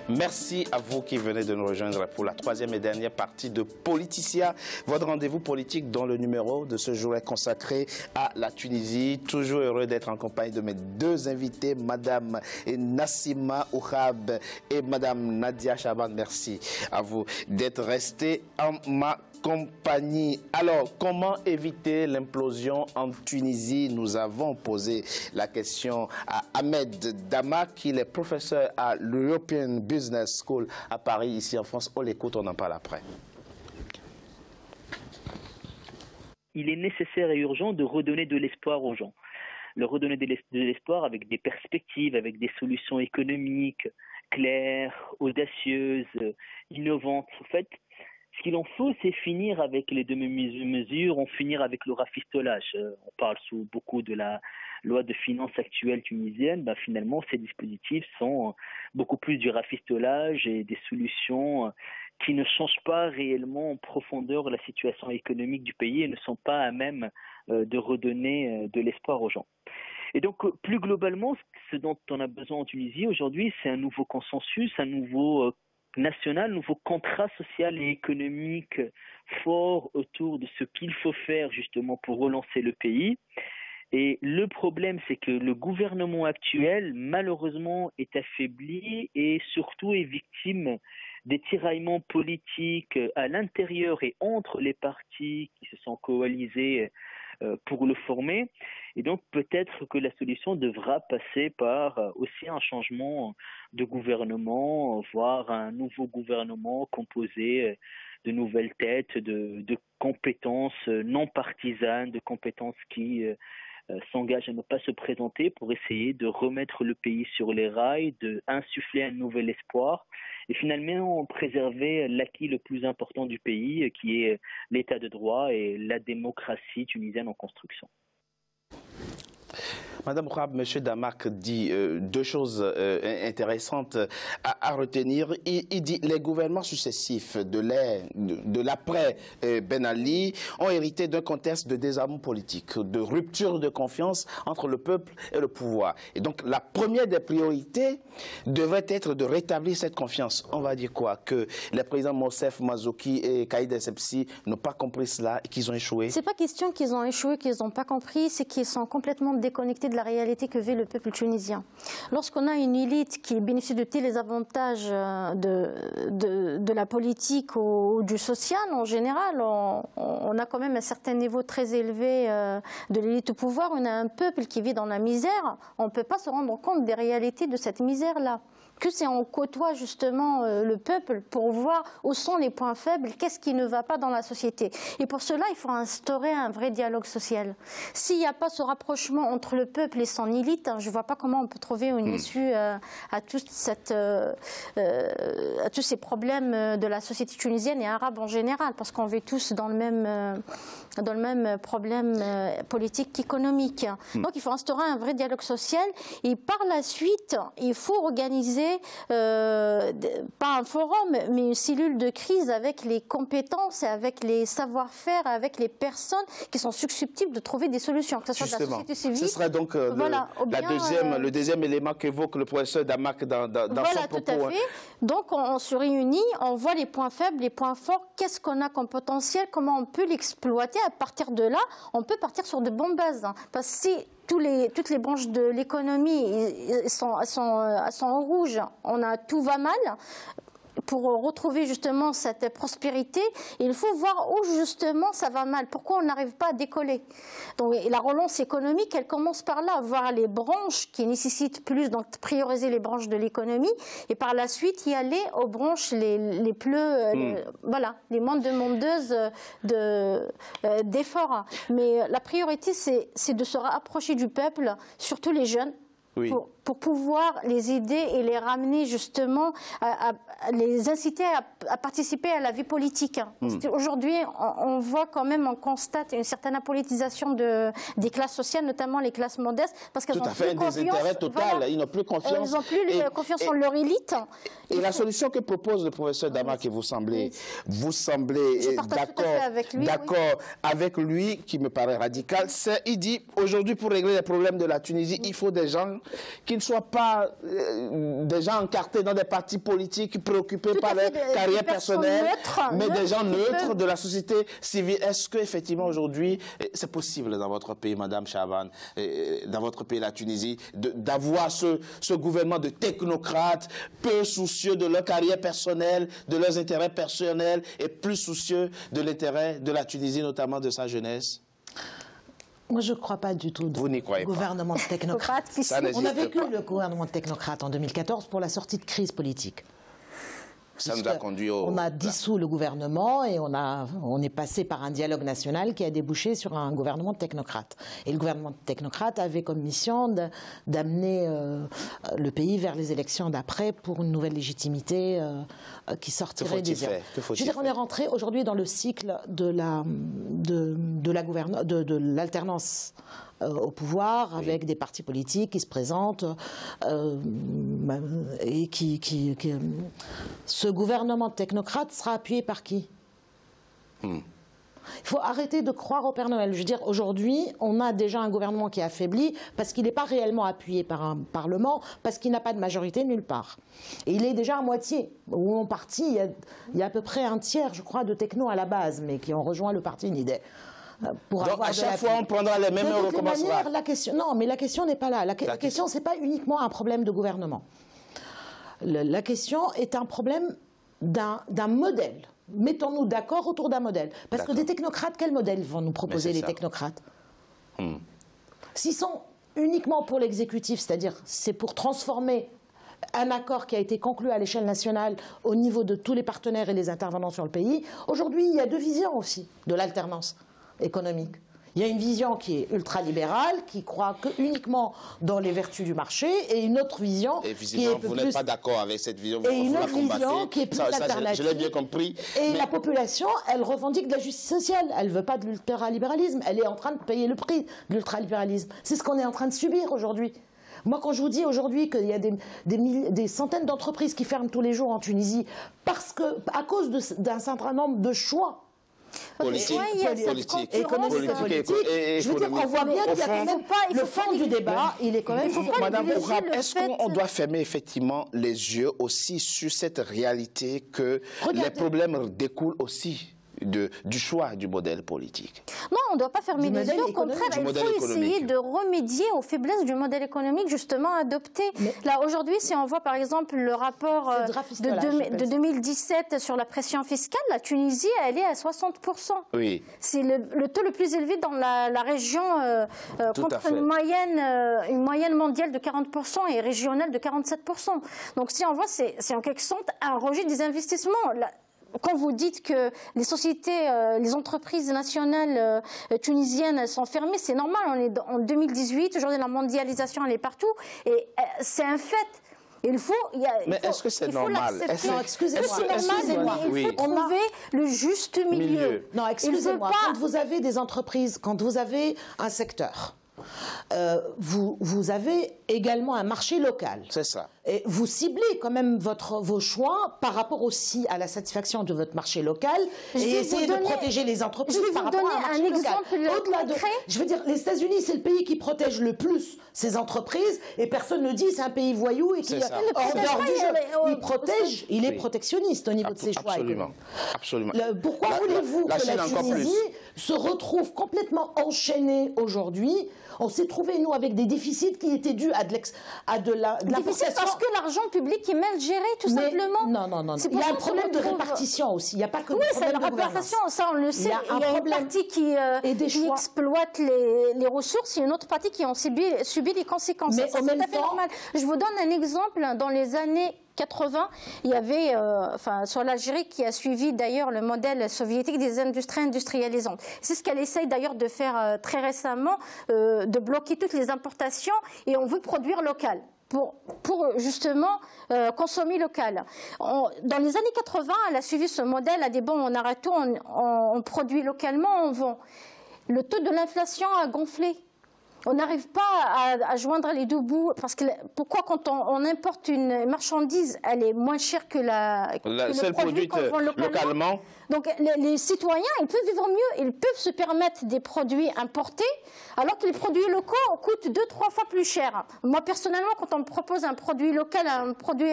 Merci à vous qui venez de nous rejoindre pour la troisième et dernière partie de Politicia, votre rendez-vous politique dont le numéro de ce jour est consacré à la Tunisie. Toujours heureux d'être en compagnie de mes deux invités, Madame Nassima Ouhab et Madame Nadia Chaban. Merci à vous d'être restés en ma compagnie. Alors, comment éviter l'implosion en Tunisie? Nous avons posé la question à Ahmed Damak, il est professeur à l'European Business School à Paris, ici en France. On l'écoute, on en parle après. Il est nécessaire et urgent de redonner de l'espoir aux gens. Leur redonner de l'espoir avec des perspectives, avec des solutions économiques claires, audacieuses, innovantes. En fait, ce qu'il en faut, c'est finir avec les demi-mesures, en finir avec le rafistolage. On parle beaucoup de la loi de finances actuelle tunisienne. Finalement, ces dispositifs sont beaucoup plus du rafistolage et des solutions qui ne changent pas réellement en profondeur la situation économique du pays et ne sont pas à même de redonner de l'espoir aux gens. Et donc, plus globalement, ce dont on a besoin en Tunisie aujourd'hui, c'est un nouveau consensus, un nouveau national, nouveau contrat social et économique fort autour de ce qu'il faut faire justement pour relancer le pays. Et le problème, c'est que le gouvernement actuel, malheureusement, est affaibli et surtout est victime des tiraillements politiques à l'intérieur et entre les partis qui se sont coalisés pour le former. Et donc peut-être que la solution devra passer par aussi un changement de gouvernement, voire un nouveau gouvernement composé de nouvelles têtes, de compétences non partisanes, de compétences qui s'engagent à ne pas se présenter pour essayer de remettre le pays sur les rails, d'insuffler un nouvel espoir et finalement préserver l'acquis le plus important du pays qui est l'état de droit et la démocratie tunisienne en construction. Madame Ouhab, Monsieur Damak dit deux choses intéressantes à retenir. Il dit les gouvernements successifs de l'après Ben Ali ont hérité d'un contexte de désarmement politique, de rupture de confiance entre le peuple et le pouvoir. Et donc la première des priorités devrait être de rétablir cette confiance. On va dire quoi? Que les présidents Moussef Mazouki et Kaïd Essebsi n'ont pas compris cela et qu'ils ont échoué? C'est pas question qu'ils ont échoué, qu'ils n'ont pas compris, c'est qu'ils sont complètement déconnectés de la réalité que vit le peuple tunisien. Lorsqu'on a une élite qui bénéficie de tous les avantages de la politique ou du social en général, on a quand même un certain niveau très élevé de l'élite au pouvoir. On a un peuple qui vit dans la misère. On ne peut pas se rendre compte des réalités de cette misère-là. Que c'est on côtoie justement le peuple pour voir où sont les points faibles, qu'est-ce qui ne va pas dans la société. Et pour cela, il faut instaurer un vrai dialogue social. S'il n'y a pas ce rapprochement entre le peuple et son élite, je ne vois pas comment on peut trouver une issue à tous ces problèmes de la société tunisienne et arabe en général, parce qu'on vit tous dans le même problème politique qu'économique. Donc il faut instaurer un vrai dialogue social et par la suite, il faut organiser pas un forum, mais une cellule de crise avec les compétences, avec les savoir-faire, avec les personnes qui sont susceptibles de trouver des solutions, que ce soit de la société civile. Ce serait donc le deuxième élément qu'évoque le professeur Damak dans son propos. Tout à fait. Donc on se réunit, on voit les points faibles, les points forts, qu'est-ce qu'on a comme potentiel, comment on peut l'exploiter. À partir de là, on peut partir sur de bonnes bases. Parce que si toutes les branches de l'économie sont en rouge, tout va mal. Pour retrouver justement cette prospérité, il faut voir où justement ça va mal, pourquoi on n'arrive pas à décoller. Donc la relance économique, elle commence par là, voir les branches qui nécessitent plus, donc prioriser les branches de l'économie, et par la suite y aller aux branches les plus, les moins demandeuses d'efforts. Mais la priorité, c'est de se rapprocher du peuple, surtout les jeunes, pour pouvoir les aider et les ramener justement, à les inciter à participer à la vie politique. Aujourd'hui, on voit quand même, on constate une certaine apolitisation des classes sociales, notamment les classes modestes, parce qu'elles n'ont plus confiance. Désintérêt total, ils n'ont plus confiance. Ils n'ont plus confiance en leur élite. Et la solution que propose le professeur Damak, et vous semblez d'accord avec lui, qui me paraît radical, il dit aujourd'hui pour régler les problèmes de la Tunisie, il faut des gens qui qu'ils ne soient pas des gens encartés dans des partis politiques préoccupés par leur carrière personnelle, mais des gens neutres de la société civile. Est-ce qu'effectivement aujourd'hui, c'est possible dans votre pays, Madame Chavan, dans votre pays, la Tunisie, d'avoir ce gouvernement de technocrates peu soucieux de leur carrière personnelle, de leurs intérêts personnels et plus soucieux de l'intérêt de la Tunisie, notamment de sa jeunesse? Moi, je ne crois pas du tout au gouvernement de technocrates. On a vécu le gouvernement de technocrates en 2014 pour la sortie de crise politique. Ça nous a conduit au... On a dissous le gouvernement et on est passé par un dialogue national qui a débouché sur un gouvernement de technocrates. Et le gouvernement de technocrates avait comme mission d'amener le pays vers les élections d'après pour une nouvelle légitimité qui sortirait des urnes. Je veux dire, on est rentré aujourd'hui dans le cycle de l'alternance au pouvoir, avec des partis politiques qui se présentent et ce gouvernement de technocrates sera appuyé par qui? Il faut arrêter de croire au Père Noël. Je veux dire, aujourd'hui, on a déjà un gouvernement qui est affaibli parce qu'il n'est pas réellement appuyé par un Parlement, parce qu'il n'a pas de majorité nulle part. Et il est déjà à moitié. Où on partit, il y a à peu près un tiers, je crois, de techno à la base, mais qui ont rejoint le parti NIDE. Donc à chaque fois on prendra les mêmes et on recommencera. Non, mais la question n'est pas là. La question, ce n'est pas uniquement un problème de gouvernement. La question est un problème d'un modèle. Mettons-nous d'accord autour d'un modèle. Parce que des technocrates, quel modèle vont nous proposer les technocrates? S'ils sont uniquement pour l'exécutif, c'est-à-dire c'est pour transformer un accord qui a été conclu à l'échelle nationale au niveau de tous les partenaires et les intervenants sur le pays, aujourd'hui il y a deux visions aussi de l'alternance économique. Il y a une vision qui est ultralibérale, qui croit uniquement dans les vertus du marché, et une autre vision qui est vous n'êtes pas d'accord avec cette vision. Et une autre vision qui est plus alternative. Je l'ai bien compris. Et la population, elle revendique de la justice sociale. Elle ne veut pas de l'ultralibéralisme. Elle est en train de payer le prix de l'ultralibéralisme. C'est ce qu'on est en train de subir aujourd'hui. Moi, quand je vous dis aujourd'hui qu'il y a des centaines d'entreprises qui ferment tous les jours en Tunisie à cause d'un certain nombre de choix politique, économique, je veux dire, on voit bien qu'il y a quand même le fond du débat, il est quand même... Madame Bourab, est-ce qu'on doit fermer effectivement les yeux aussi sur cette réalité que les problèmes découlent aussi du choix du modèle politique? Non, on ne doit pas fermer les yeux. Au contraire, il faut essayer de remédier aux faiblesses du modèle économique justement adopté. Là, aujourd'hui, si on voit par exemple le rapport de 2017 sur la pression fiscale, la Tunisie, elle est à 60%. Oui. C'est le taux le plus élevé dans la région, contre une moyenne mondiale de 40% et régionale de 47%. Donc si on voit, c'est en quelque sorte un rejet des investissements. Quand vous dites que les sociétés, les entreprises nationales tunisiennes sont fermées, c'est normal, on est en 2018, aujourd'hui la mondialisation elle est partout, et c'est un fait. Mais est-ce que c'est normal? Non, excusez-moi. Il faut trouver le juste milieu. Non, excusez-moi. Quand vous avez des entreprises, quand vous avez un secteur, vous avez également un marché local. C'est ça. Et vous ciblez quand même vos choix par rapport aussi à la satisfaction de votre marché local et essayez de protéger les entreprises par rapport à un marché local. Je veux dire, les États-Unis, c'est le pays qui protège le plus ses entreprises et personne ne dit c'est un pays voyou et qui en dehors du jeu. Il est protectionniste au niveau de ses choix. Absolument. Pourquoi voulez-vous que la Tunisie se retrouve complètement enchaînée aujourd'hui? On s'est trouvé, nous, avec des déficits qui étaient dus à de l'importation. Parce que l'argent public est mal géré, tout simplement. Non. Il y a un problème de répartition aussi. Il n'y a pas que le problème de gouvernance. Ça, on le sait. Il y a une partie qui exploite les ressources et une autre partie qui ont subi les conséquences. Mais c'est tout à fait normal. Je vous donne un exemple. Dans les années 80, il y avait, sur l'Algérie qui a suivi d'ailleurs le modèle soviétique des industries industrialisantes. C'est ce qu'elle essaye d'ailleurs de faire très récemment, de bloquer toutes les importations et on veut produire local. Pour justement consommer local. Dans les années 80, elle a suivi ce modèle, elle a dit bon, on arrête tout, on produit localement, on vend. Le taux de l'inflation a gonflé. on n'arrive pas à joindre les deux bouts. Parce que pourquoi quand on importe une marchandise, elle est moins chère que celle produite localement. Donc les citoyens, ils peuvent vivre mieux, ils peuvent se permettre des produits importés, alors que les produits locaux coûtent 2-3 fois plus cher. Moi personnellement, quand on me propose un produit local, un produit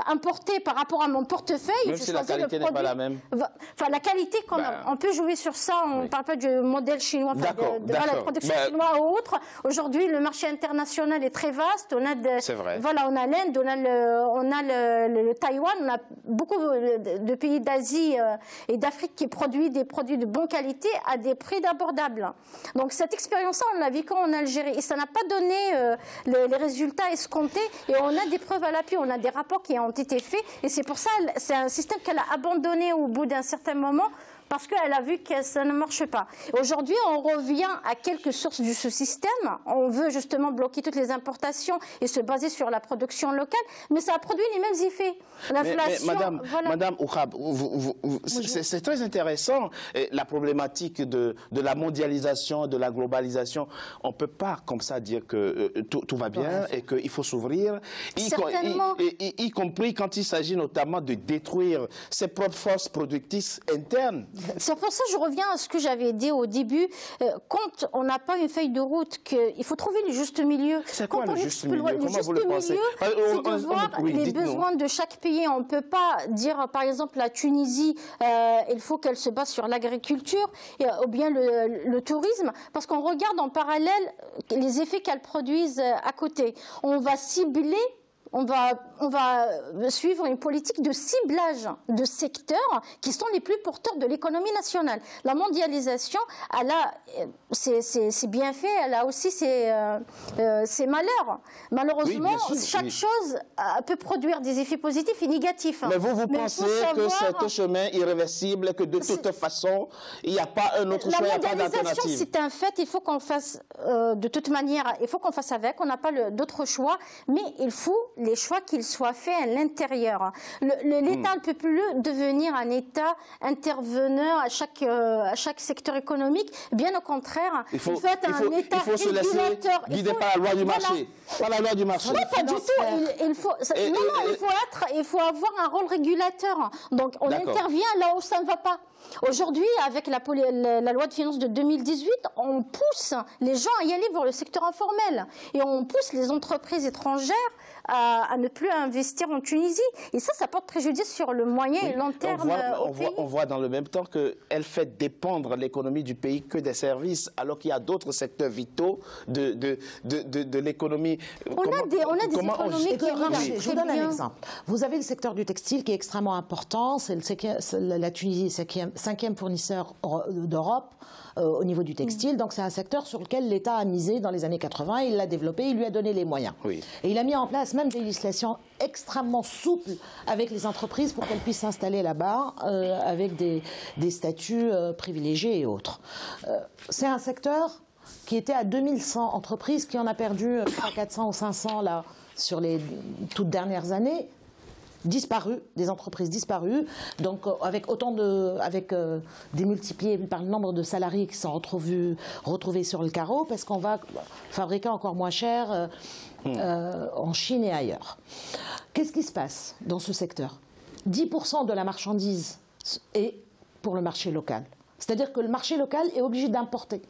importé par rapport à mon portefeuille, même si la qualité n'est pas la même. Enfin, la qualité, quand même, on peut jouer sur ça. On ne parle pas du modèle chinois, de la production chinoise ou autre. Aujourd'hui, le marché international est très vaste. On a on a l'Inde, on a le Taïwan, on a beaucoup de pays d'Asie et d'Afrique qui produisent des produits de bonne qualité à des prix abordables. Donc cette expérience-là, on l'a vécue en Algérie et ça n'a pas donné les résultats escomptés. Et on a des preuves à l'appui, on a des rapports qui ont été faits. Et c'est pour ça, c'est un système qu'elle a abandonné au bout d'un certain moment, parce qu'elle a vu que ça ne marche pas. Aujourd'hui, on revient à quelques sources de ce système. On veut justement bloquer toutes les importations et se baser sur la production locale, mais ça a produit les mêmes effets. L'inflation, Madame Oukhab, c'est très intéressant, la problématique de la mondialisation, de la globalisation. On ne peut pas comme ça dire que tout va bien et qu'il faut s'ouvrir, y compris quand il s'agit notamment de détruire ses propres forces productrices internes. C'est pour ça que je reviens à ce que j'avais dit au début. Quand on n'a pas une feuille de route, il faut trouver le juste milieu. C'est quoi le juste milieu? Comment vous le pensez? C'est de voir les besoins de chaque pays. On ne peut pas dire, par exemple, la Tunisie, il faut qu'elle se base sur l'agriculture ou bien le tourisme, parce qu'on regarde en parallèle les effets qu'elles produisent à côté. On va cibler. On va suivre une politique de ciblage de secteurs qui sont les plus porteurs de l'économie nationale. La mondialisation, c'est bien fait, elle a aussi ses malheurs. Malheureusement, chaque chose peut produire des effets positifs et négatifs. Mais vous pensez que c'est un chemin irréversible, que de toute façon, il n'y a pas un autre choix, il n'y a pas d'alternative? La mondialisation, c'est un fait, il faut qu'on fasse, de toute manière, il faut qu'on fasse avec, on n'a pas d'autre choix, mais il faut les choix qu'ils soient faits à l'intérieur. L'État ne peut plus devenir un État interveneur à chaque secteur économique. Bien au contraire, il faut être un État régulateur. Se laisser guider par la loi du marché. Par la loi du marché. Non, pas du tout. Il faut avoir un rôle régulateur. Donc on intervient là où ça ne va pas. Aujourd'hui, avec la loi de finances de 2018, on pousse les gens à y aller vers le secteur informel. Et on pousse les entreprises étrangères à ne plus investir en Tunisie. Et ça porte préjudice sur le moyen et long terme on voit dans le même temps qu'elle fait dépendre l'économie du pays que des services, alors qu'il y a d'autres secteurs vitaux de l'économie. On a des économies qui marchent. Je vous donne un exemple. Vous avez le secteur du textile qui est extrêmement important. La Tunisie est le 5e fournisseur d'Europe au niveau du textile. Donc c'est un secteur sur lequel l'État a misé dans les années 80. Il l'a développé, il lui a donné les moyens. Oui. Et il a mis en place même des législations extrêmement souples avec les entreprises pour qu'elles puissent s'installer là-bas avec des statuts privilégiés et autres. C'est un secteur qui était à 2100 entreprises, qui en a perdu 400 ou 500 là, sur les toutes dernières années. Disparues, des entreprises disparues, donc avec démultiplié par le nombre de salariés qui sont retrouvés sur le carreau, parce qu'on va fabriquer encore moins cher en Chine et ailleurs. Qu'est-ce qui se passe dans ce secteur? 10% de la marchandise est pour le marché local. C'est-à-dire que le marché local est obligé d'importer.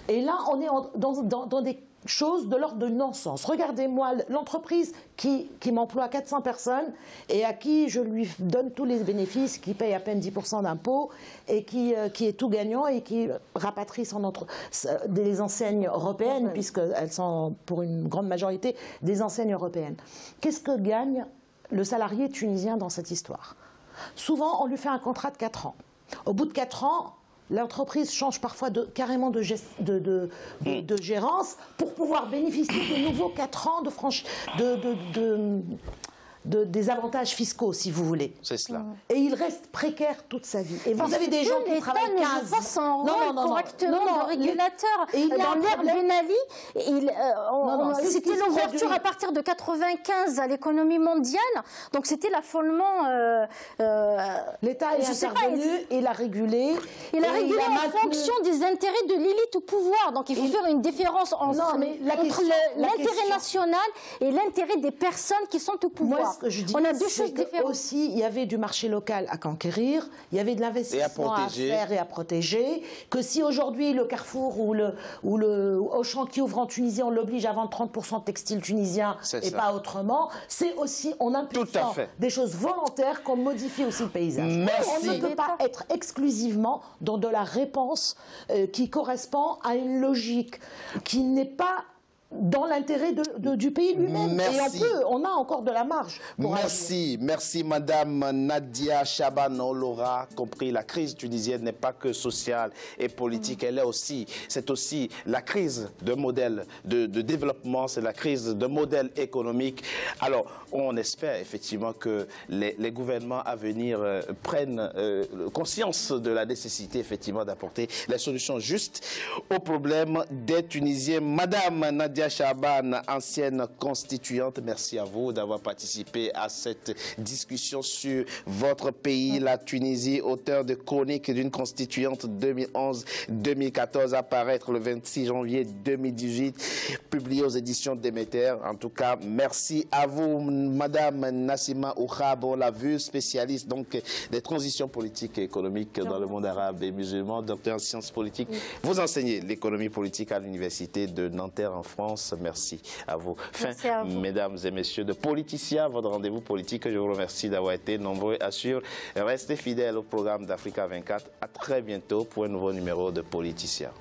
Et là, on est dans des choses de l'ordre de non-sens. Regardez-moi l'entreprise qui m'emploie 400 personnes et à qui je lui donne tous les bénéfices, qui paye à peine 10% d'impôts et qui est tout gagnant et qui rapatrie des enseignes européennes, puisqu'elles sont pour une grande majorité des enseignes européennes. Qu'est-ce que gagne le salarié tunisien dans cette histoire? Souvent, on lui fait un contrat de 4 ans. Au bout de 4 ans, l'entreprise change parfois carrément de gérance pour pouvoir bénéficier de nouveaux 4 ans des avantages fiscaux, si vous voulez. C'est cela. Et il reste précaire toute sa vie. Et vous avez des gens qui travaillent 15 ans. Son rôle correctement de régulateur. Dans l'ère Ben Ali, c'était l'ouverture à partir de 95 à l'économie mondiale. Donc c'était l'affolement. L'État est intervenu, il a régulé. Il a régulé en fonction des intérêts de l'élite au pouvoir. Donc il faut faire une différence entre l'intérêt national et l'intérêt des personnes qui sont au pouvoir. Moi, ce que je dis, on a deux choses différentes. Aussi, il y avait du marché local à conquérir, il y avait de l'investissement à faire et à protéger. Que si aujourd'hui le Carrefour ou le Auchan qui ouvre en Tunisie, on l'oblige à vendre 30% de textiles tunisiens et pas autrement, c'est aussi en impliquant des choses volontaires qu'on modifie aussi le paysage. Merci. On ne peut pas être exclusivement dans de la réponse qui correspond à une logique qui n'est pas dans l'intérêt du pays lui-même. Et on a encore de la marge. Merci Madame Nadia Chaban. On l'aura compris, la crise tunisienne n'est pas que sociale et politique, c'est aussi la crise de modèle de développement, c'est la crise de modèle économique. Alors, on espère effectivement que les gouvernements à venir prennent conscience de la nécessité effectivement d'apporter les solutions justes aux problèmes des Tunisiens. Madame Nadia Chaban, ancienne constituante, merci à vous d'avoir participé à cette discussion sur votre pays, la Tunisie, auteur de chronique d'une constituante 2011-2014 à paraître le 26 janvier 2018, publié aux éditions Déméter. En tout cas, merci à vous, Madame Nassima Oukhab, on l'a vu, spécialiste donc des transitions politiques et économiques dans le monde arabe et musulman, docteur en sciences politiques. Vous enseignez l'économie politique à l'université de Nanterre en France. Merci à vous. Mesdames et messieurs de Politicia, votre rendez-vous politique, je vous remercie d'avoir été nombreux à suivre. Restez fidèles au programme d'Africa 24. À très bientôt pour un nouveau numéro de Politicia.